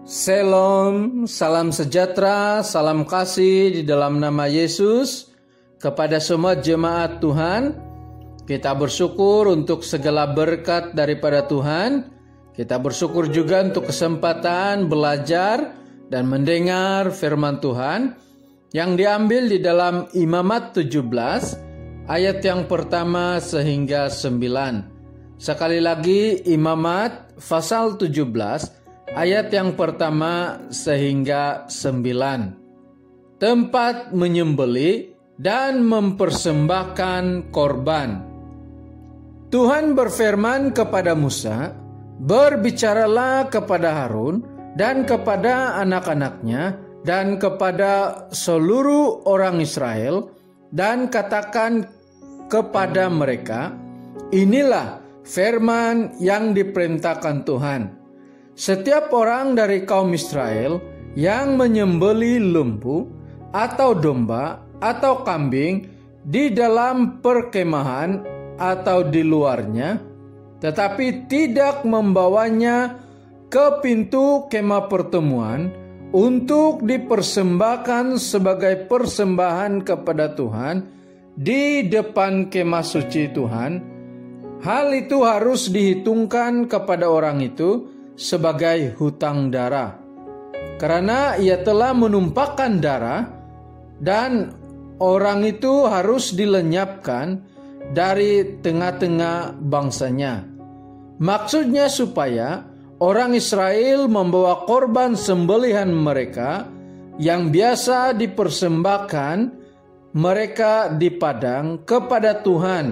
Shalom, salam sejahtera, salam kasih di dalam nama Yesus kepada semua jemaat Tuhan. Kita bersyukur untuk segala berkat daripada Tuhan. Kita bersyukur juga untuk kesempatan belajar dan mendengar firman Tuhan yang diambil di dalam Imamat 17 ayat yang pertama sehingga 9. Sekali lagi Imamat pasal 17 ayat yang pertama sehingga 9. Tempat menyembelih dan mempersembahkan korban. Tuhan berfirman kepada Musa, "Berbicaralah kepada Harun dan kepada anak-anaknya dan kepada seluruh orang Israel dan katakan kepada mereka, inilah firman yang diperintahkan Tuhan. Setiap orang dari kaum Israel yang menyembelih lembu atau domba atau kambing di dalam perkemahan atau di luarnya, tetapi tidak membawanya ke pintu kemah pertemuan untuk dipersembahkan sebagai persembahan kepada Tuhan di depan kemah suci Tuhan, hal itu harus dihitungkan kepada orang itu sebagai hutang darah, karena ia telah menumpahkan darah, dan orang itu harus dilenyapkan dari tengah-tengah bangsanya." Maksudnya supaya orang Israel membawa korban sembelihan mereka yang biasa dipersembahkan mereka di padang kepada Tuhan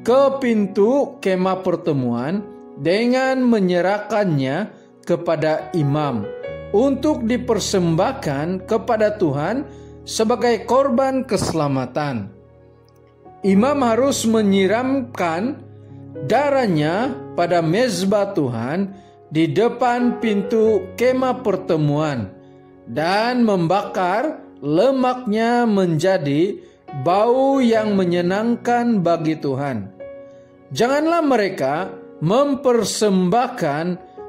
ke pintu kemah pertemuan dengan menyerahkannya kepada imam untuk dipersembahkan kepada Tuhan sebagai korban keselamatan. Imam harus menyiramkan darahnya pada mezbah Tuhan di depan pintu kemah pertemuan dan membakar lemaknya menjadi bau yang menyenangkan bagi Tuhan. Janganlah mereka mempersembahkan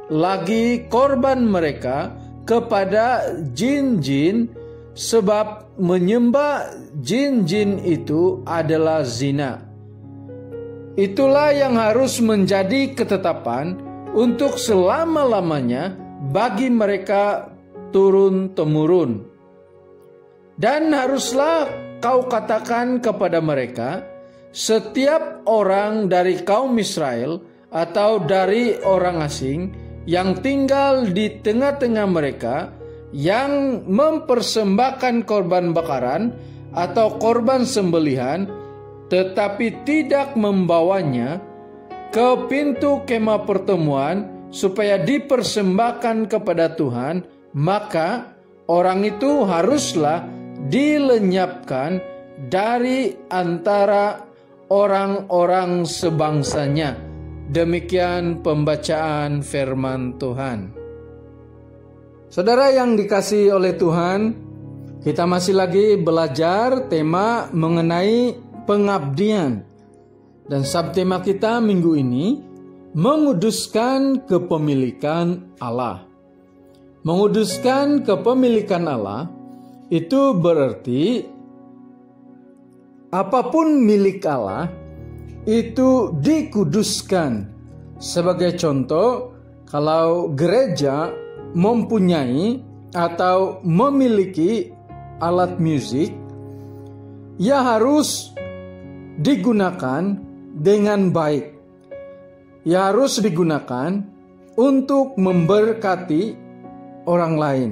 lagi korban mereka kepada jin-jin, sebab menyembah jin-jin itu adalah zina. Itulah yang harus menjadi ketetapan untuk selama-lamanya bagi mereka turun-temurun. Dan haruslah kau katakan kepada mereka, setiap orang dari kaum Israel atau dari orang asing yang tinggal di tengah-tengah mereka yang mempersembahkan korban bakaran atau korban sembelihan tetapi tidak membawanya ke pintu kemah pertemuan supaya dipersembahkan kepada Tuhan, maka orang itu haruslah dilenyapkan dari antara orang-orang sebangsanya. Demikian pembacaan firman Tuhan. Saudara yang dikasihi oleh Tuhan, kita masih lagi belajar tema mengenai pengabdian. Dan subtema kita minggu ini, menguduskan kepemilikan Allah. Menguduskan kepemilikan Allah itu berarti apapun milik Allah itu dikuduskan. Sebagai contoh, kalau gereja mempunyai atau memiliki alat musik, ia harus digunakan dengan baik. Ia harus digunakan untuk memberkati orang lain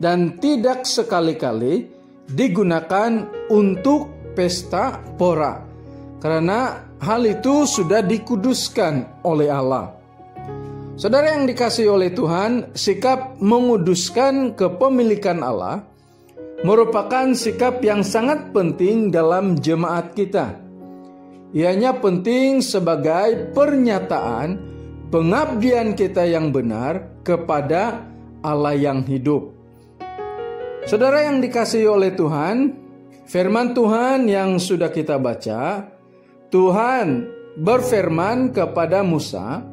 dan tidak sekali-kali digunakan untuk pesta pora, karena hal itu sudah dikuduskan oleh Allah. Saudara yang dikasihi oleh Tuhan, sikap menguduskan kepemilikan Allah merupakan sikap yang sangat penting dalam jemaat kita. Ianya penting sebagai pernyataan pengabdian kita yang benar kepada Allah yang hidup. Saudara yang dikasihi oleh Tuhan, firman Tuhan yang sudah kita baca, Tuhan berfirman kepada Musa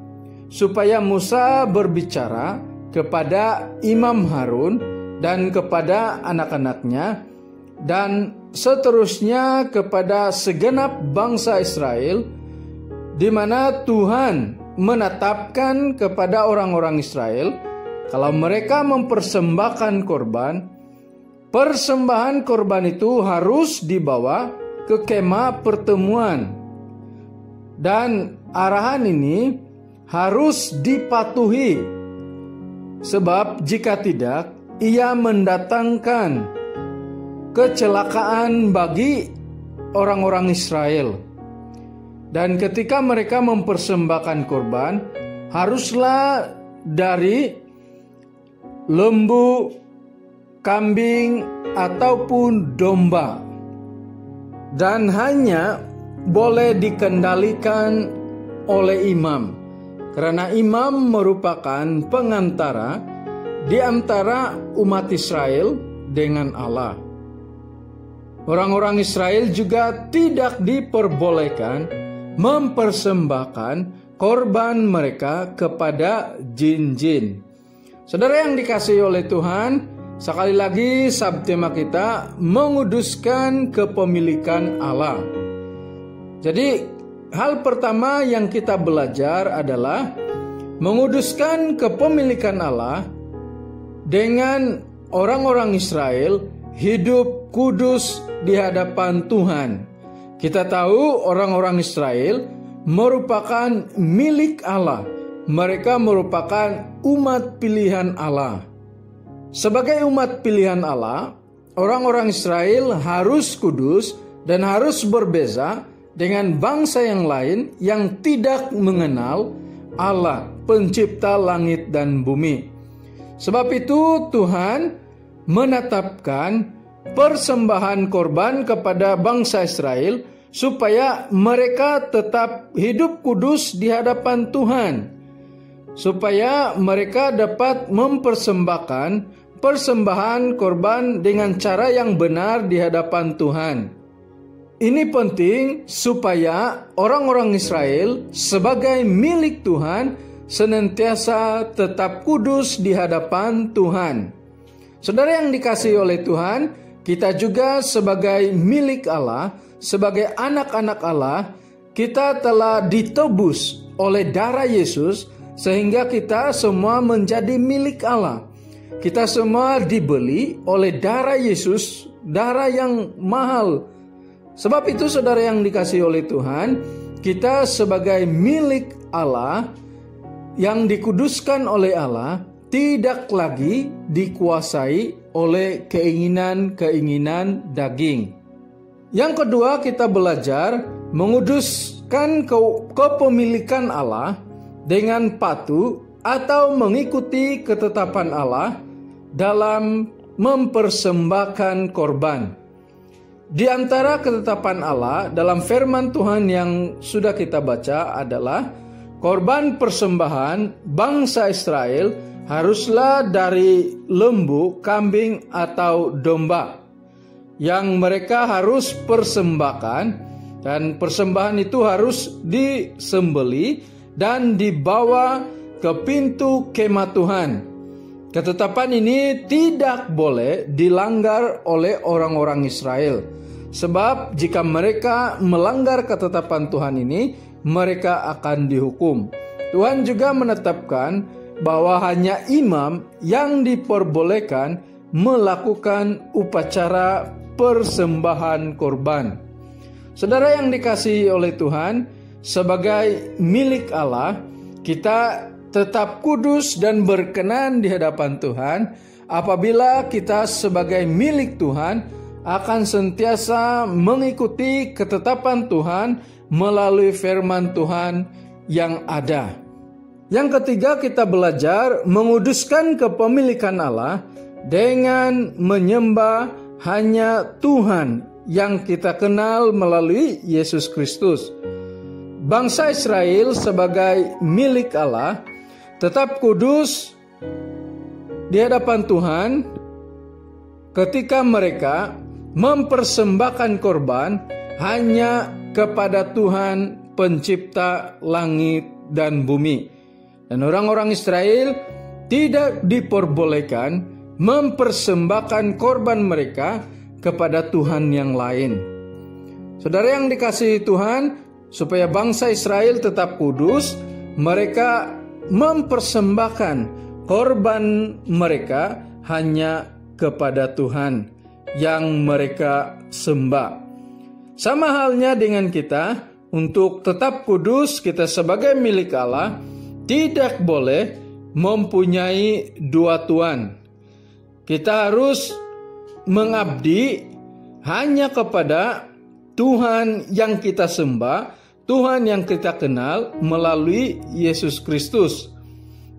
supaya Musa berbicara kepada Imam Harun dan kepada anak-anaknya, dan seterusnya kepada segenap bangsa Israel, di mana Tuhan menetapkan kepada orang-orang Israel, kalau mereka mempersembahkan korban, persembahan korban itu harus dibawa ke kemah pertemuan. Dan arahan ini harus dipatuhi, sebab jika tidak, ia mendatangkan kecelakaan bagi orang-orang Israel. Dan ketika mereka mempersembahkan korban, haruslah dari lembu, kambing, ataupun domba. Dan hanya boleh dikendalikan oleh imam, karena imam merupakan pengantara di antara umat Israel dengan Allah. Orang-orang Israel juga tidak diperbolehkan mempersembahkan korban mereka kepada jin-jin. Saudara yang dikasihi oleh Tuhan, sekali lagi subtema kita menguduskan kepemilikan Allah. Jadi hal pertama yang kita belajar adalah menguduskan kepemilikan Allah dengan orang-orang Israel hidup kudus di hadapan Tuhan. Kita tahu orang-orang Israel merupakan milik Allah. Mereka merupakan umat pilihan Allah. Sebagai umat pilihan Allah, orang-orang Israel harus kudus dan harus berbeza dengan bangsa yang lain yang tidak mengenal Allah, pencipta langit dan bumi. Sebab itu Tuhan menetapkan persembahan korban kepada bangsa Israel supaya mereka tetap hidup kudus di hadapan Tuhan, supaya mereka dapat mempersembahkan persembahan korban dengan cara yang benar di hadapan Tuhan. Ini penting supaya orang-orang Israel sebagai milik Tuhan senantiasa tetap kudus di hadapan Tuhan. Saudara yang dikasihi oleh Tuhan, kita juga sebagai milik Allah, sebagai anak-anak Allah, kita telah ditebus oleh darah Yesus sehingga kita semua menjadi milik Allah. Kita semua dibeli oleh darah Yesus, darah yang mahal. Sebab itu saudara yang dikasihi oleh Tuhan, kita sebagai milik Allah yang dikuduskan oleh Allah tidak lagi dikuasai oleh keinginan-keinginan daging. Yang kedua, kita belajar menguduskan kepemilikan Allah dengan patuh atau mengikuti ketetapan Allah dalam mempersembahkan korban. Di antara ketetapan Allah dalam firman Tuhan yang sudah kita baca adalah korban persembahan bangsa Israel haruslah dari lembu, kambing, atau domba yang mereka harus persembahkan, dan persembahan itu harus disembeli dan dibawa ke pintu kemah Tuhan. Ketetapan ini tidak boleh dilanggar oleh orang-orang Israel, sebab jika mereka melanggar ketetapan Tuhan ini, mereka akan dihukum. Tuhan juga menetapkan bahwa hanya imam yang diperbolehkan melakukan upacara persembahan korban. Saudara yang dikasihi oleh Tuhan, sebagai milik Allah, kita tetap kudus dan berkenan di hadapan Tuhan apabila kita sebagai milik Tuhan akan sentiasa mengikuti ketetapan Tuhan melalui firman Tuhan yang ada. Yang ketiga, kita belajar menguduskan kepemilikan Allah dengan menyembah hanya Tuhan yang kita kenal melalui Yesus Kristus. Bangsa Israel sebagai milik Allah tetap kudus di hadapan Tuhan ketika mereka mempersembahkan korban hanya kepada Tuhan pencipta langit dan bumi. Dan orang-orang Israel tidak diperbolehkan mempersembahkan korban mereka kepada Tuhan yang lain. Saudara yang dikasihi Tuhan, supaya bangsa Israel tetap kudus, mereka mempersembahkan korban mereka hanya kepada Tuhan yang mereka sembah. Sama halnya dengan kita, untuk tetap kudus kita sebagai milik Allah tidak boleh mempunyai dua tuan. Kita harus mengabdi hanya kepada Tuhan yang kita sembah, Tuhan yang kita kenal melalui Yesus Kristus.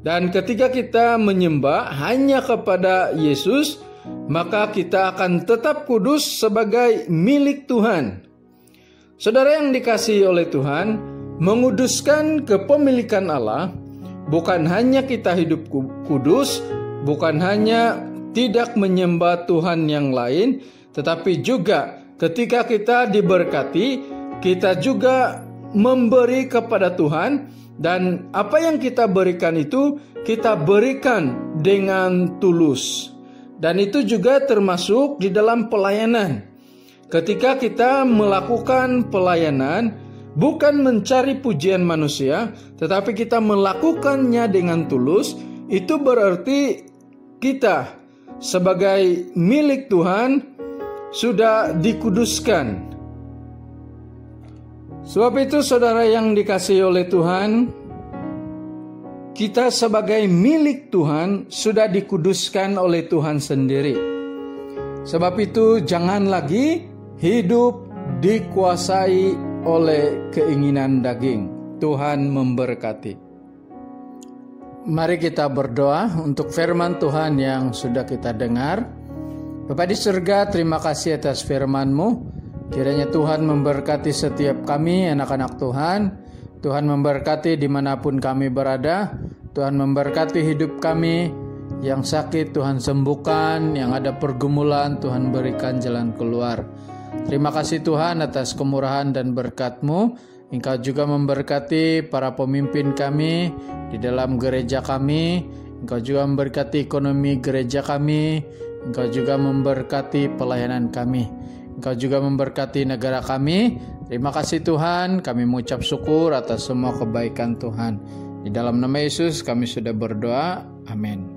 Dan ketika kita menyembah hanya kepada Yesus, maka kita akan tetap kudus sebagai milik Tuhan. Saudara yang dikasihi oleh Tuhan, menguduskan kepemilikan Allah bukan hanya kita hidup kudus, bukan hanya tidak menyembah Tuhan yang lain, tetapi juga ketika kita diberkati, kita juga memberi kepada Tuhan, dan apa yang kita berikan itu kita berikan dengan tulus. Dan itu juga termasuk di dalam pelayanan. Ketika kita melakukan pelayanan, bukan mencari pujian manusia, tetapi kita melakukannya dengan tulus, itu berarti kita sebagai milik Tuhan sudah dikuduskan. Sebab itu saudara yang dikasihi oleh Tuhan, kita sebagai milik Tuhan sudah dikuduskan oleh Tuhan sendiri. Sebab itu jangan lagi hidup dikuasai oleh keinginan daging. Tuhan memberkati. Mari kita berdoa untuk firman Tuhan yang sudah kita dengar. Bapa di surga, terima kasih atas firman-Mu. Kiranya Tuhan memberkati setiap kami, anak-anak Tuhan. Tuhan memberkati dimanapun kami berada. Tuhan memberkati hidup kami. Yang sakit Tuhan sembuhkan, yang ada pergumulan Tuhan berikan jalan keluar. Terima kasih Tuhan atas kemurahan dan berkat-Mu. Engkau juga memberkati para pemimpin kami di dalam gereja kami. Engkau juga memberkati ekonomi gereja kami. Engkau juga memberkati pelayanan kami. Engkau juga memberkati negara kami. Terima kasih Tuhan, kami mengucap syukur atas semua kebaikan Tuhan. Di dalam nama Yesus kami sudah berdoa. Amin.